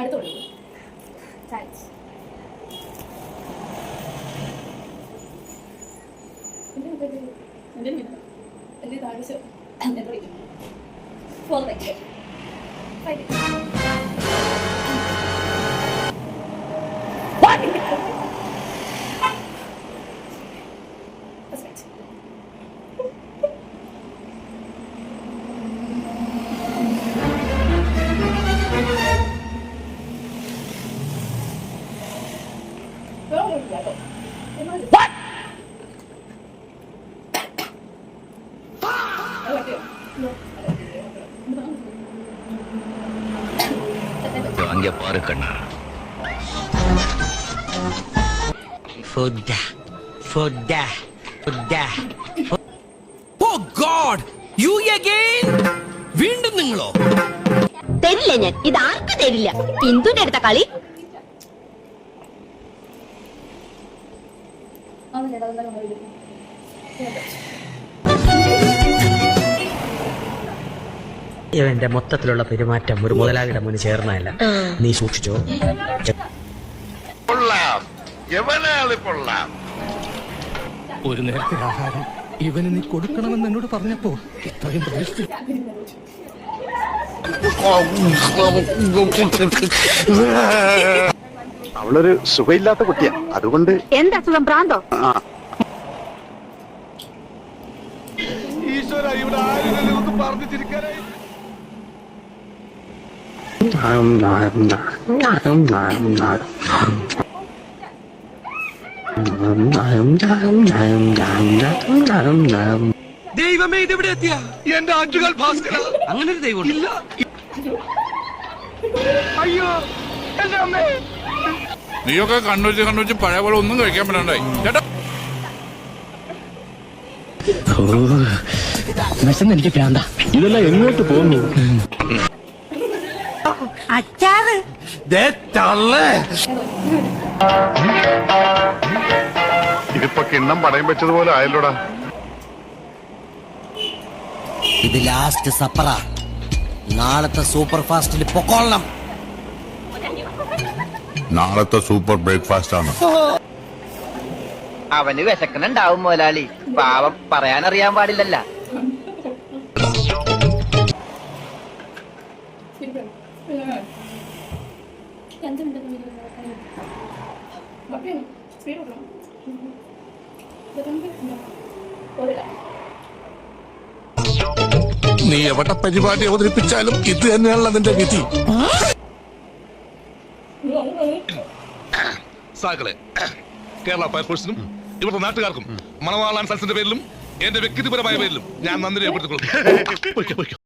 അടുത്തോട്ട് താങ്ക്സ്. എൻ്റെ താഴ്ച എന്താ വിളിക്കും ഫോർ ലൈക്ക് What? அங்கே பாரு கண்ணா. Oh God! You again? വീണ്ടും നിങ്ങളോ? തരില്ല ഞാൻ. ഇത് ആർക്കും തരില്ല. ഇന്ദുന്റെ അടുത്ത കളി. ഇവന്റെ മൊത്തത്തിലുള്ള പെരുമാറ്റം ഒരു മുതലാളിയുടെ മുന്നിൽ ചേർന്നതല്ല. നീ സൂക്ഷിച്ചോ. ഒരു നേരത്തെ ആഹാരം ഇവന് നീ കൊടുക്കണമെന്ന് എന്നോട് പറഞ്ഞപ്പോ ഇത്രയും പ്രതീക്ഷിച്ചു. അവളൊരു സുഖമില്ലാത്ത കുട്ടിയാ, അതുകൊണ്ട്. എന്താ സുഖം? പ്രാന്തോ? ഈശ്വര, ഇവിടെ ആരും ഒന്ന് പറഞ്ഞു ചിരിക്കാനായി. ദൈവമേ, ഇതെവിടെ എത്തിയ എന്റെ ആറ്റുകാൽ ഭാസ്കര? അങ്ങനെ ഒരു ദൈവം ഇല്ല. അയ്യോ എന്റെ അമ്മേ. നീയൊക്കെ കണ്ണൂച്ച് പഴയ പോലെ ഒന്നും കഴിക്കാൻ പറ്റണ്ടായി ചേട്ടാ. എനിക്ക് പ്രാന്ത. ഇതെല്ലാം എങ്ങോട്ട് പോകുന്നു? അച്ചാറ് ഇതിപ്പോ കിണ്ണം പടയം വെച്ചതുപോലെ ആയല്ലോടാ. ഇത് ലാസ്റ്റ് സപ്പറ. നാളത്തെ സൂപ്പർ ഫാസ്റ്റിൽ പൊക്കോളണം. നാളത്തെ സൂപ്പർ ബ്രേക്ക്ഫാസ്റ്റ് ആണ്. അവന് വിശക്കണുണ്ടാവും മുതലാളി, പാവം, പറയാനറിയാൻ പാടില്ലല്ല. നീ എവിടെ പരിപാടി അവതരിപ്പിച്ചാലും ഇത് തന്നെയാണല്ലോ നിന്റെ വിധി. സാക്കളെ, കേരള ഫയർഫോഴ്സിനും ഇവിടുത്തെ നാട്ടുകാർക്കും മണവാളാൻ സൽസിന്റെ പേരിലും എന്റെ വ്യക്തിപരമായ പേരിലും ഞാൻ നന്ദി രേഖപ്പെടുത്തിക്കൊള്ളുന്നു.